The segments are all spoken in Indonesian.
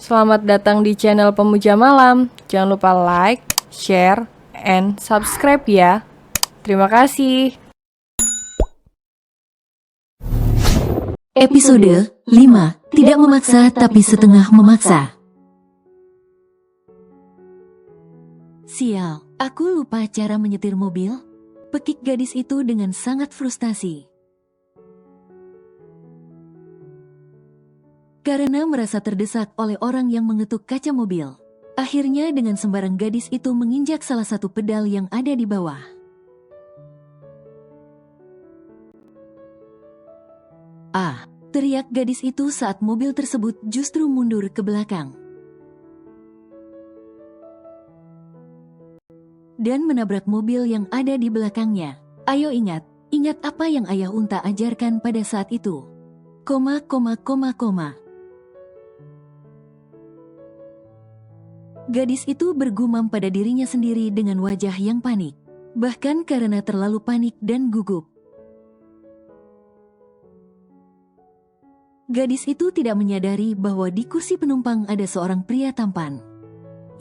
Selamat datang di channel Pemuja Malam. Jangan lupa like, share, and subscribe ya. Terima kasih. Episode 5. Tidak memaksa tapi setengah memaksa. Sial, aku lupa cara menyetir mobil. Pekik gadis itu dengan sangat frustasi. Karena merasa terdesak oleh orang yang mengetuk kaca mobil. Akhirnya dengan sembarang gadis itu menginjak salah satu pedal yang ada di bawah. Ah, teriak gadis itu saat mobil tersebut justru mundur ke belakang. Dan menabrak mobil yang ada di belakangnya. Ayo ingat apa yang Ayah Unta ajarkan pada saat itu. Koma. Gadis itu bergumam pada dirinya sendiri dengan wajah yang panik. Bahkan karena terlalu panik dan gugup. Gadis itu tidak menyadari bahwa di kursi penumpang ada seorang pria tampan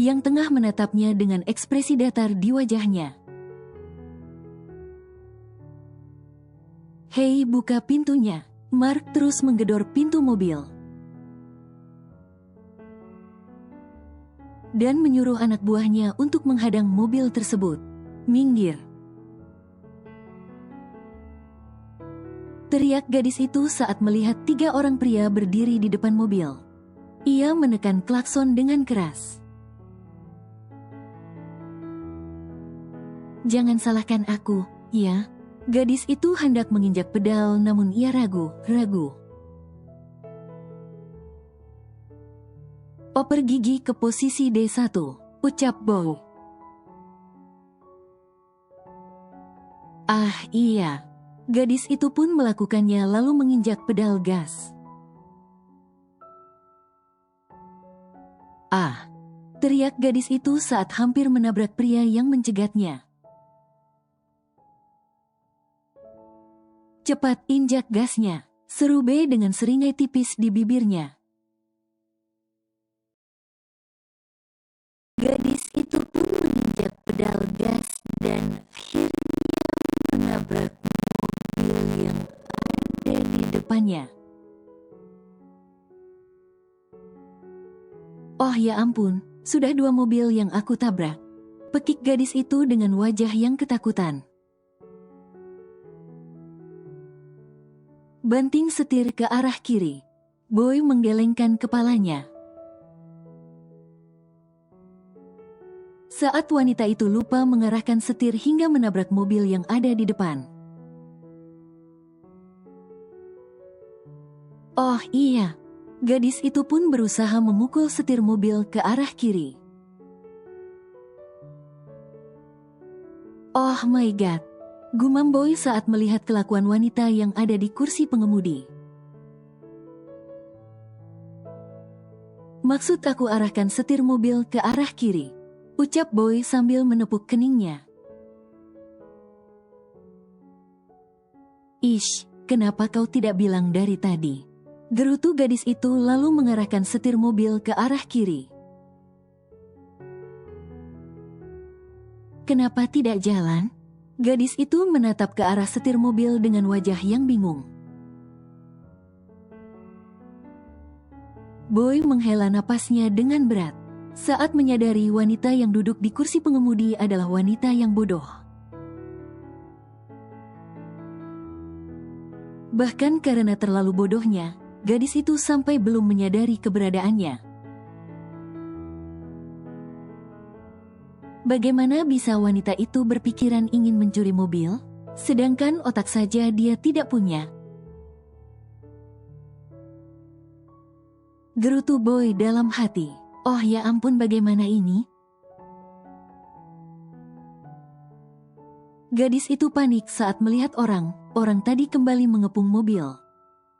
yang tengah menatapnya dengan ekspresi datar di wajahnya. Hei, buka pintunya. Mark terus menggedor pintu mobil dan menyuruh anak buahnya untuk menghadang mobil tersebut. Minggir! Teriak gadis itu saat melihat 3 orang pria berdiri di depan mobil. Ia menekan klakson dengan keras. Jangan salahkan aku, ya. Gadis itu hendak menginjak pedal namun ia ragu. Oper gigi ke posisi D1, ucap Bow. Ah iya. Gadis itu pun melakukannya lalu menginjak pedal gas. Ah! Teriak gadis itu saat hampir menabrak pria yang mencegatnya. Cepat injak gasnya, seru B dengan seringai tipis di bibirnya. Gadis itu pun menginjak pedal gas dan akhirnya menabrak mobil yang ada di depannya. Oh ya ampun, sudah 2 mobil yang aku tabrak. Pekik gadis itu dengan wajah yang ketakutan. Banting setir ke arah kiri. Boy menggelengkan kepalanya. Saat wanita itu lupa mengarahkan setir hingga menabrak mobil yang ada di depan. Oh iya, gadis itu pun berusaha memukul setir mobil ke arah kiri. Oh my god, gumam Boy saat melihat kelakuan wanita yang ada di kursi pengemudi. Maksud aku arahkan setir mobil ke arah kiri, ucap Boy sambil menepuk keningnya. Ish, kenapa kau tidak bilang dari tadi? Gerutu gadis itu lalu mengarahkan setir mobil ke arah kiri. Kenapa tidak jalan? Gadis itu menatap ke arah setir mobil dengan wajah yang bingung. Boy menghela napasnya dengan berat saat menyadari wanita yang duduk di kursi pengemudi adalah wanita yang bodoh. Bahkan karena terlalu bodohnya, gadis itu sampai belum menyadari keberadaannya. Bagaimana bisa wanita itu berpikiran ingin mencuri mobil, sedangkan otak saja dia tidak punya? Gerutu Boy dalam hati. Oh ya ampun, bagaimana ini? Gadis itu panik saat melihat orang tadi kembali mengepung mobil.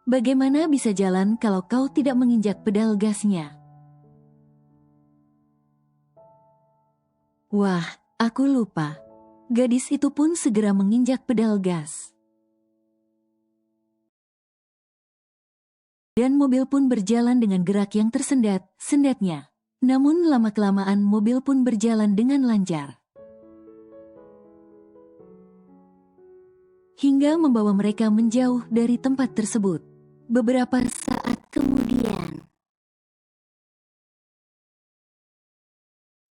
Bagaimana bisa jalan kalau kau tidak menginjak pedal gasnya? Wah, aku lupa. Gadis itu pun segera menginjak pedal gas. Dan mobil pun berjalan dengan gerak yang tersendat-sendatnya. Namun lama-kelamaan mobil pun berjalan dengan lancar. Hingga membawa mereka menjauh dari tempat tersebut. Beberapa saat kemudian,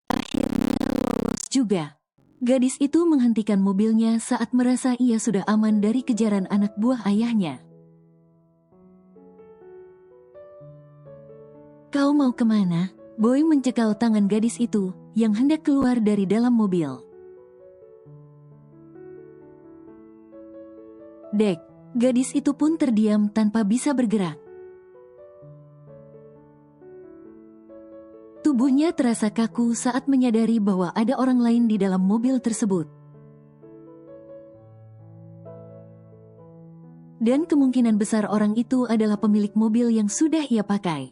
akhirnya lolos juga. Gadis itu menghentikan mobilnya saat merasa ia sudah aman dari kejaran anak buah ayahnya. "Kau mau kemana?" Boy mencekal tangan gadis itu yang hendak keluar dari dalam mobil. "Dek." Gadis itu pun terdiam tanpa bisa bergerak. Tubuhnya terasa kaku saat menyadari bahwa ada orang lain di dalam mobil tersebut. Dan kemungkinan besar orang itu adalah pemilik mobil yang sudah ia pakai.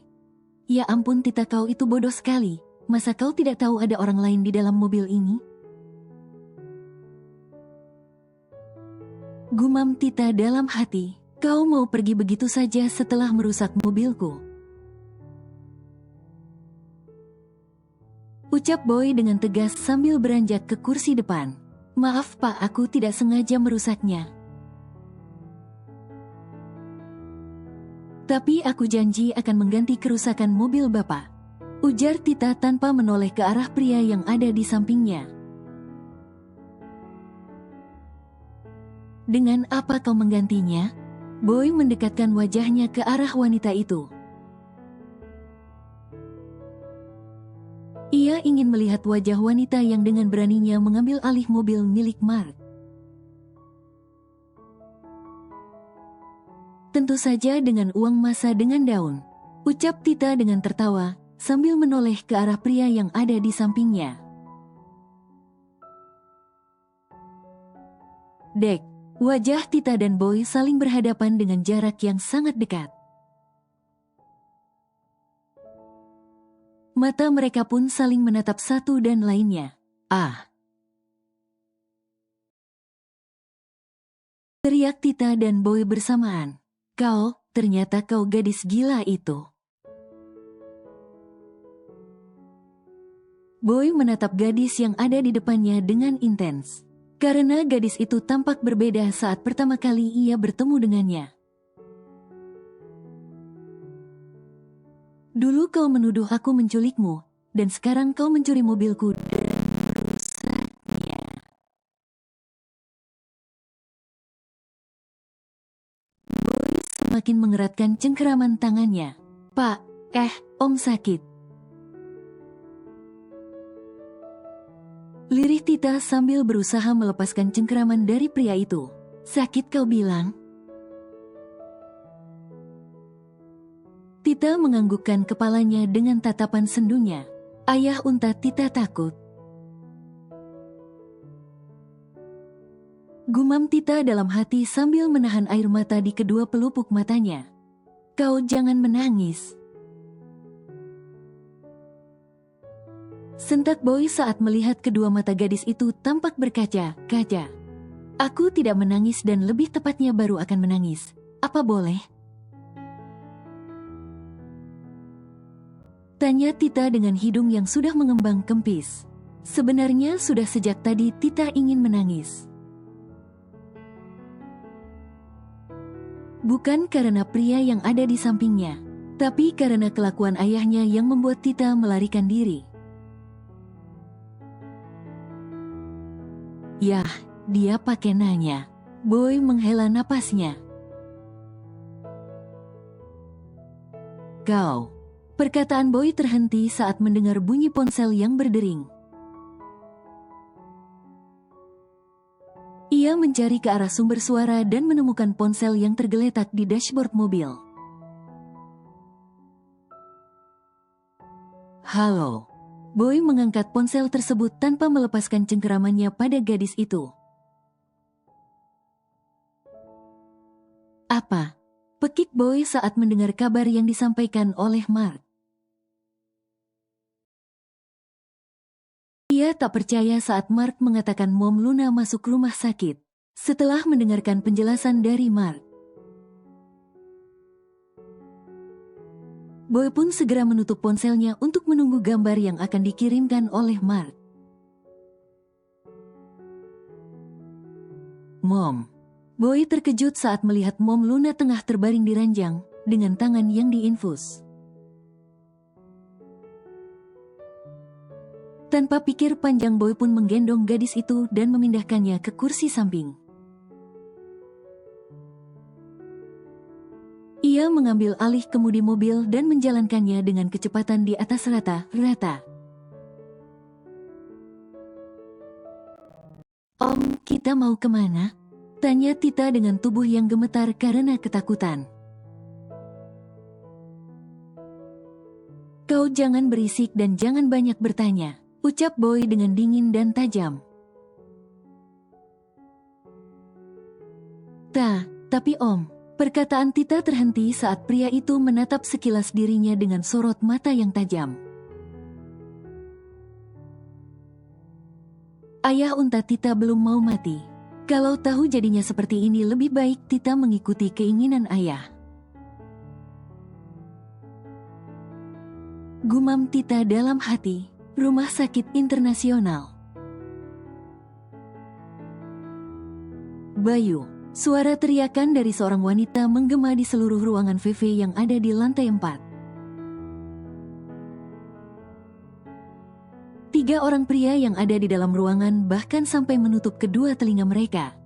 "Ya ampun Tita, kau itu bodoh sekali. Masa kau tidak tahu ada orang lain di dalam mobil ini?" Gumam Tita dalam hati. "Kau mau pergi begitu saja setelah merusak mobilku?" Ucap Boy dengan tegas sambil beranjak ke kursi depan. "Maaf Pak, aku tidak sengaja merusaknya. Tapi aku janji akan mengganti kerusakan mobil Bapak," ujar Tita tanpa menoleh ke arah pria yang ada di sampingnya. "Dengan apa kau menggantinya?" Boy mendekatkan wajahnya ke arah wanita itu. Ia ingin melihat wajah wanita yang dengan beraninya mengambil alih mobil milik Mark. "Tentu saja dengan uang masa dengan daun," ucap Tita dengan tertawa, sambil menoleh ke arah pria yang ada di sampingnya. "Dek." Wajah Tita dan Boy saling berhadapan dengan jarak yang sangat dekat. Mata mereka pun saling menatap satu dan lainnya. "Ah!" teriak Tita dan Boy bersamaan. Ternyata kau gadis gila itu." Boy menatap gadis yang ada di depannya dengan intens. Karena gadis itu tampak berbeda saat pertama kali ia bertemu dengannya. "Dulu kau menuduh aku menculikmu, dan sekarang kau mencuri mobilku dan merusaknya." Boy semakin mengeratkan cengkeraman tangannya. "Pak, Om sakit." Lirih Tita sambil berusaha melepaskan cengkeraman dari pria itu. "Sakit kau bilang?" Tita menganggukkan kepalanya dengan tatapan sendunya. "Ayah unta Tita takut." Gumam Tita dalam hati sambil menahan air mata di kedua pelupuk matanya. "Kau jangan menangis." Sentak Boy saat melihat kedua mata gadis itu tampak berkaca-kaca. "Aku tidak menangis dan lebih tepatnya baru akan menangis. Apa boleh?" tanya Tita dengan hidung yang sudah mengembang kempis. Sebenarnya sudah sejak tadi Tita ingin menangis. Bukan karena pria yang ada di sampingnya, tapi karena kelakuan ayahnya yang membuat Tita melarikan diri. "Yah, dia pakai nanya." Boy menghela napasnya. "Kau." Perkataan Boy terhenti saat mendengar bunyi ponsel yang berdering. Ia mencari ke arah sumber suara dan menemukan ponsel yang tergeletak di dashboard mobil. "Halo." Boy mengangkat ponsel tersebut tanpa melepaskan cengkeramannya pada gadis itu. "Apa?" pekik Boy saat mendengar kabar yang disampaikan oleh Mark. Ia tak percaya saat Mark mengatakan Mom Luna masuk rumah sakit. Setelah mendengarkan penjelasan dari Mark, Boy pun segera menutup ponselnya untuk menunggu gambar yang akan dikirimkan oleh Mark. Mom. Boy terkejut saat melihat Mom Luna tengah terbaring di ranjang dengan tangan yang diinfus. Tanpa pikir panjang, Boy pun menggendong gadis itu dan memindahkannya ke kursi samping. Ia mengambil alih kemudi mobil dan menjalankannya dengan kecepatan di atas rata-rata. Om, kita mau kemana? Tanya Tita dengan tubuh yang gemetar karena ketakutan. Kau jangan berisik dan jangan banyak bertanya, ucap Boy dengan dingin dan tajam. Tapi Om, perkataan Tita terhenti saat pria itu menatap sekilas dirinya dengan sorot mata yang tajam. Ayah unta Tita belum mau mati. Kalau tahu jadinya seperti ini, lebih baik Tita mengikuti keinginan ayah. Gumam Tita dalam hati. Rumah sakit internasional. Bayu. Suara teriakan dari seorang wanita menggema di seluruh ruangan VV yang ada di lantai 4. 3 orang pria yang ada di dalam ruangan bahkan sampai menutup kedua telinga mereka.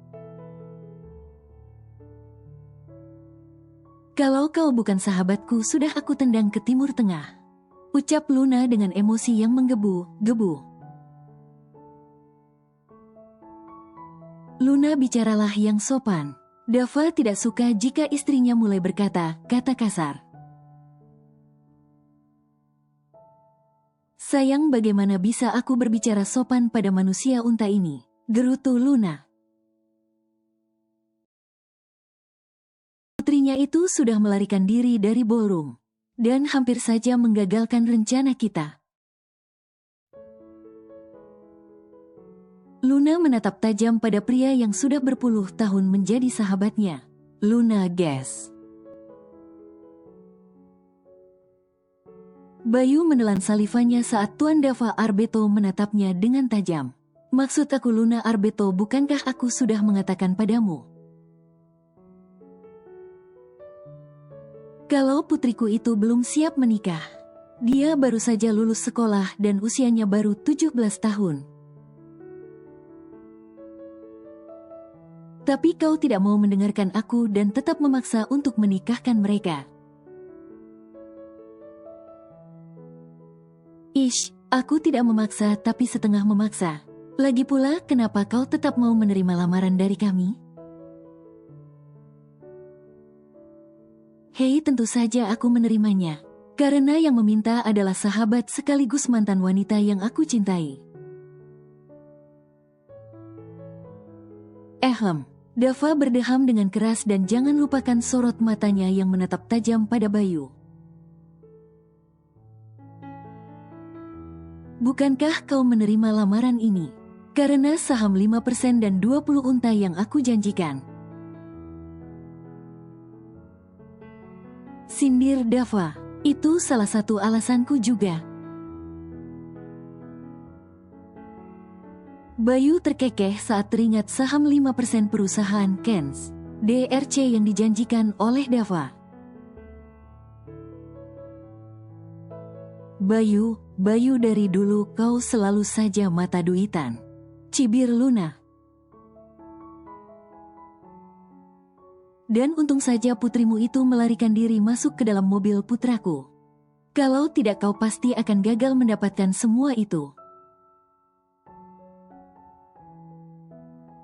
Kalau kau bukan sahabatku, sudah aku tendang ke Timur Tengah, ucap Luna dengan emosi yang menggebu-gebu. Luna, bicaralah yang sopan. Dava tidak suka jika istrinya mulai berkata kata kasar. Sayang, bagaimana bisa aku berbicara sopan pada manusia unta ini? Gerutu Luna. Putrinya itu sudah melarikan diri dari ballroom dan hampir saja menggagalkan rencana kita. Luna menatap tajam pada pria yang sudah berpuluh tahun menjadi sahabatnya. Luna gas. Bayu menelan salivannya saat Tuan Dava Arbeto menatapnya dengan tajam. Maksud aku, Luna Arbeto, bukankah aku sudah mengatakan padamu? Kalau putriku itu belum siap menikah. Dia baru saja lulus sekolah dan usianya baru 17 tahun. Tapi kau tidak mau mendengarkan aku dan tetap memaksa untuk menikahkan mereka. Ish, aku tidak memaksa tapi setengah memaksa. Lagi pula, kenapa kau tetap mau menerima lamaran dari kami? Hei, tentu saja aku menerimanya. Karena yang meminta adalah sahabat sekaligus mantan wanita yang aku cintai. Dava berdeham dengan keras dan jangan lupakan sorot matanya yang menatap tajam pada Bayu. Bukankah kau menerima lamaran ini? Karena saham 5% dan 20 unta yang aku janjikan. Sindir Dava, itu salah satu alasanku juga. Bayu terkekeh saat teringat saham 5% perusahaan Kens DRC yang dijanjikan oleh Dava. Bayu, dari dulu kau selalu saja mata duitan. Cibir Luna. Dan untung saja putrimu itu melarikan diri masuk ke dalam mobil putraku. Kalau tidak, kau pasti akan gagal mendapatkan semua itu.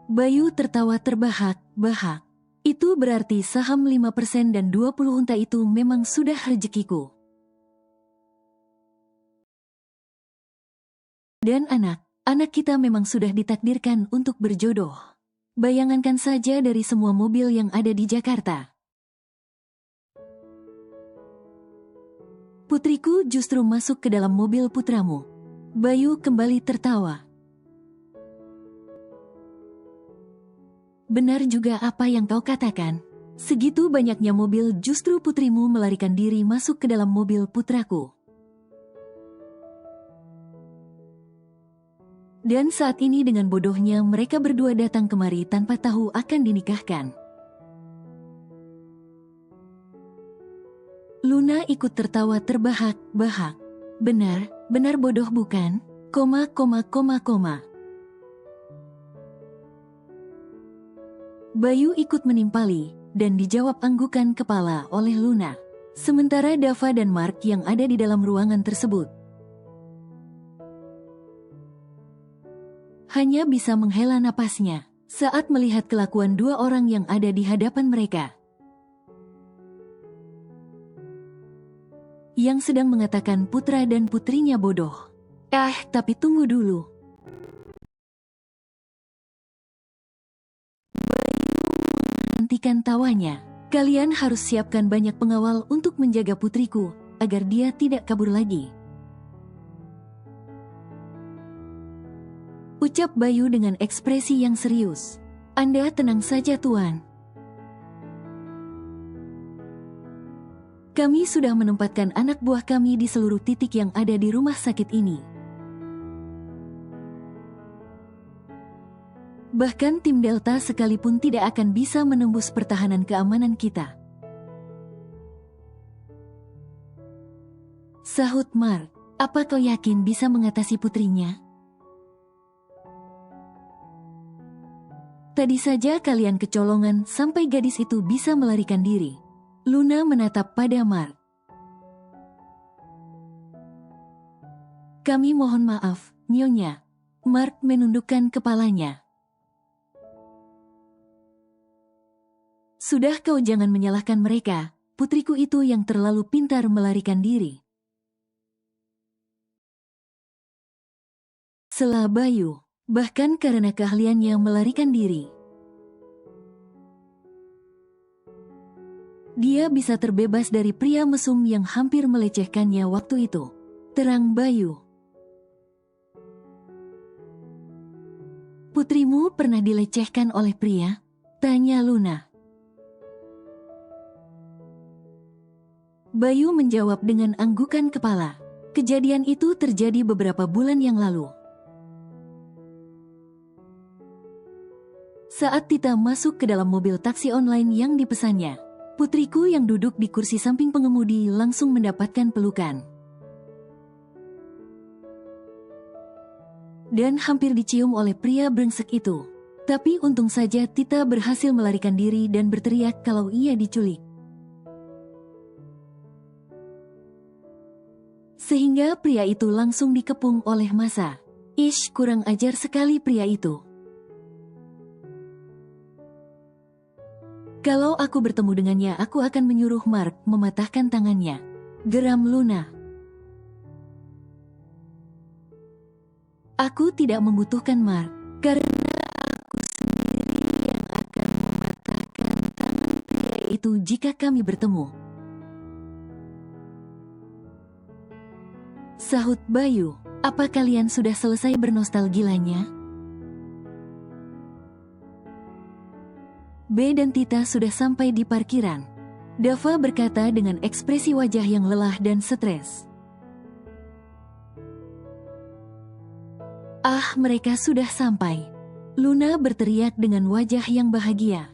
Bayu tertawa terbahak-bahak. Itu berarti saham 5% dan 20 unta itu memang sudah rezekiku. Dan anak kita memang sudah ditakdirkan untuk berjodoh. Bayangkan saja dari semua mobil yang ada di Jakarta. Putriku justru masuk ke dalam mobil putramu. Bayu kembali tertawa. Benar juga apa yang kau katakan. Segitu banyaknya mobil, justru putrimu melarikan diri masuk ke dalam mobil putraku. Dan saat ini dengan bodohnya mereka berdua datang kemari tanpa tahu akan dinikahkan. Luna ikut tertawa terbahak-bahak. Benar bodoh bukan? Bayu ikut menimpali, dan dijawab anggukan kepala oleh Luna. Sementara Dava dan Mark yang ada di dalam ruangan tersebut hanya bisa menghela napasnya saat melihat kelakuan dua orang yang ada di hadapan mereka, yang sedang mengatakan putra dan putrinya bodoh. Tapi tunggu dulu. Hentikan tawanya. Kalian harus siapkan banyak pengawal untuk menjaga putriku, agar dia tidak kabur lagi. Ucap Bayu dengan ekspresi yang serius. Anda tenang saja Tuan. Kami sudah menempatkan anak buah kami di seluruh titik yang ada di rumah sakit ini. Bahkan tim Delta sekalipun tidak akan bisa menembus pertahanan keamanan kita. Sahut Mark, apa kau yakin bisa mengatasi putrinya? Tadi saja kalian kecolongan sampai gadis itu bisa melarikan diri. Luna menatap pada Mark. Kami mohon maaf, Nyonya. Mark menundukkan kepalanya. Sudah kau jangan menyalahkan mereka, putriku itu yang terlalu pintar melarikan diri. Sela Bayu, bahkan karena keahliannya melarikan diri, dia bisa terbebas dari pria mesum yang hampir melecehkannya waktu itu. Terang Bayu. Putrimu pernah dilecehkan oleh pria? Tanya Luna. Bayu menjawab dengan anggukan kepala. Kejadian itu terjadi beberapa bulan yang lalu. Saat Tita masuk ke dalam mobil taksi online yang dipesannya, putriku yang duduk di kursi samping pengemudi langsung mendapatkan pelukan. Dan hampir dicium oleh pria brengsek itu. Tapi untung saja Tita berhasil melarikan diri dan berteriak kalau ia diculik. Sehingga pria itu langsung dikepung oleh massa. Kurang ajar sekali pria itu. Kalau aku bertemu dengannya, aku akan menyuruh Mark mematahkan tangannya. Geram Luna. Aku tidak membutuhkan Mark, karena aku sendiri yang akan mematahkan tangan pria itu jika kami bertemu. Sahut Bayu, apa kalian sudah selesai bernostalgilanya? B dan Tita sudah sampai di parkiran. Dava berkata dengan ekspresi wajah yang lelah dan stres. Mereka sudah sampai. Luna berteriak dengan wajah yang bahagia.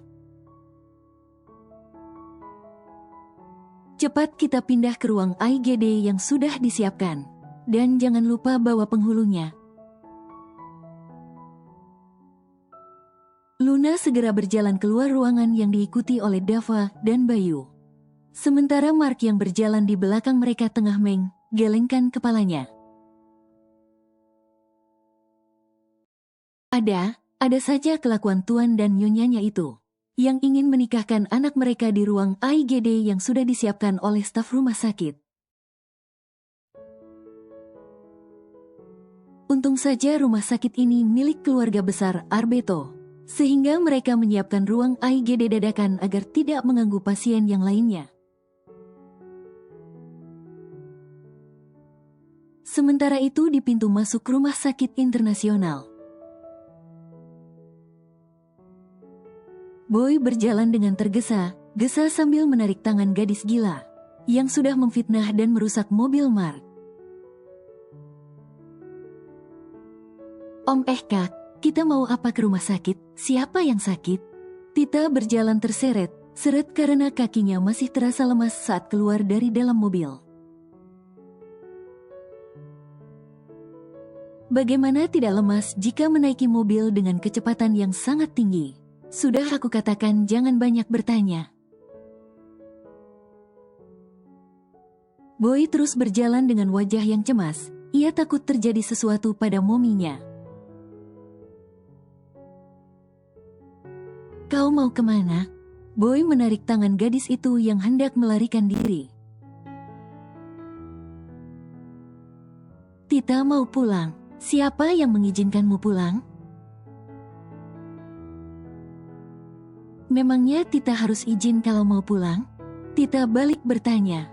Cepat kita pindah ke ruang IGD yang sudah disiapkan. Dan jangan lupa bawa penghulunya. Luna segera berjalan keluar ruangan yang diikuti oleh Dava dan Bayu. Sementara Mark yang berjalan di belakang mereka tengah menggelengkan kepalanya. Ada saja kelakuan Tuan dan Nyonyanya itu, yang ingin menikahkan anak mereka di ruang IGD yang sudah disiapkan oleh staf rumah sakit. Untung saja rumah sakit ini milik keluarga besar Arbeto, sehingga mereka menyiapkan ruang IGD dadakan agar tidak mengganggu pasien yang lainnya. Sementara itu di pintu masuk rumah sakit internasional, Boy berjalan dengan tergesa, Gesa sambil menarik tangan gadis gila yang sudah memfitnah dan merusak mobil Mark. Om Kak, kita mau apa ke rumah sakit? Siapa yang sakit? Tita berjalan terseret karena kakinya masih terasa lemas saat keluar dari dalam mobil. Bagaimana tidak lemas jika menaiki mobil dengan kecepatan yang sangat tinggi? Sudah aku katakan jangan banyak bertanya. Boy terus berjalan dengan wajah yang cemas. Ia takut terjadi sesuatu pada mominya. Kau mau kemana? Boy menarik tangan gadis itu yang hendak melarikan diri. Tita mau pulang. Siapa yang mengizinkanmu pulang? Memangnya Tita harus izin kalau mau pulang? Tita balik bertanya.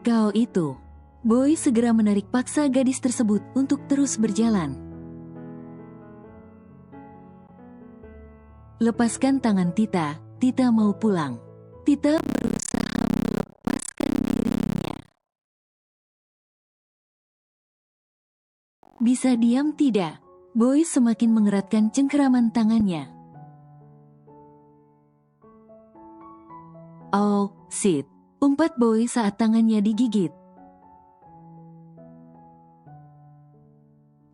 Kau itu. Boy segera menarik paksa gadis tersebut untuk terus berjalan. Lepaskan tangan Tita, Tita mau pulang. Tita berusaha melepaskan dirinya. Bisa diam tidak? Boy semakin mengeratkan cengkeraman tangannya. Oh, shit. Umpat Boy saat tangannya digigit.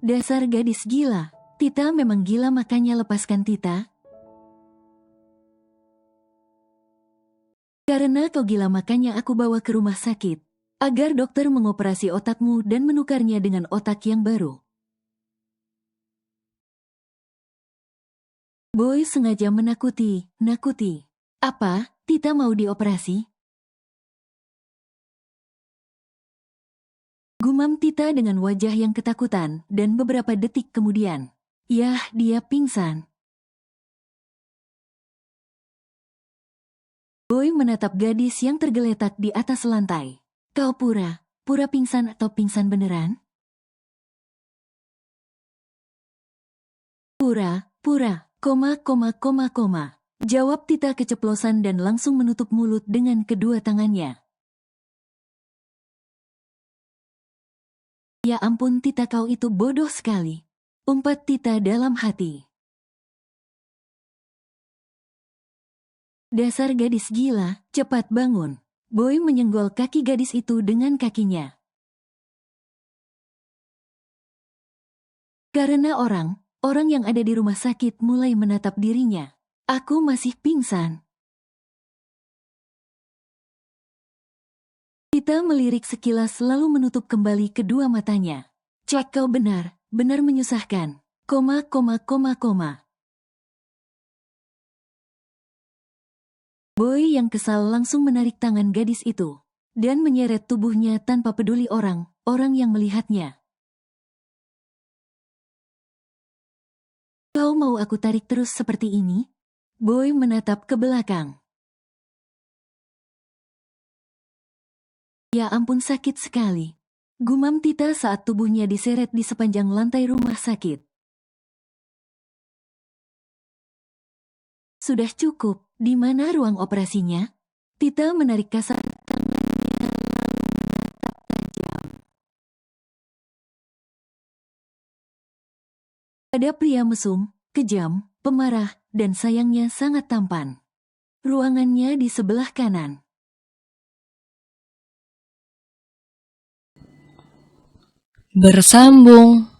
Dasar gadis gila. Tita memang gila makanya lepaskan Tita. Karena kau gila makanya aku bawa ke rumah sakit. Agar dokter mengoperasi otakmu dan menukarnya dengan otak yang baru. Boy sengaja nakuti. Apa? Tita mau dioperasi? Gumam Tita dengan wajah yang ketakutan dan beberapa detik kemudian. Yah, dia pingsan. Boy menatap gadis yang tergeletak di atas lantai. Kau pura pingsan atau pingsan beneran? Pura, koma. Jawab Tita keceplosan dan langsung menutup mulut dengan kedua tangannya. Ya ampun Tita kau itu bodoh sekali. Umpat Tita dalam hati. Dasar gadis gila, cepat bangun. Boy menyenggol kaki gadis itu dengan kakinya. Karena orang yang ada di rumah sakit mulai menatap dirinya. Aku masih pingsan. Tita melirik sekilas lalu menutup kembali kedua matanya. Cek kau benar menyusahkan. Koma. Boy yang kesal langsung menarik tangan gadis itu dan menyeret tubuhnya tanpa peduli orang yang melihatnya. Kau mau aku tarik terus seperti ini? Boy menatap ke belakang. Ya ampun sakit sekali. Gumam Tita saat tubuhnya diseret di sepanjang lantai rumah sakit. Sudah cukup, di mana ruang operasinya? Tita menarik kasar tangannya lalu menatap tajam. Ada pria mesum, kejam, pemarah, dan sayangnya sangat tampan. Ruangannya di sebelah kanan. Bersambung.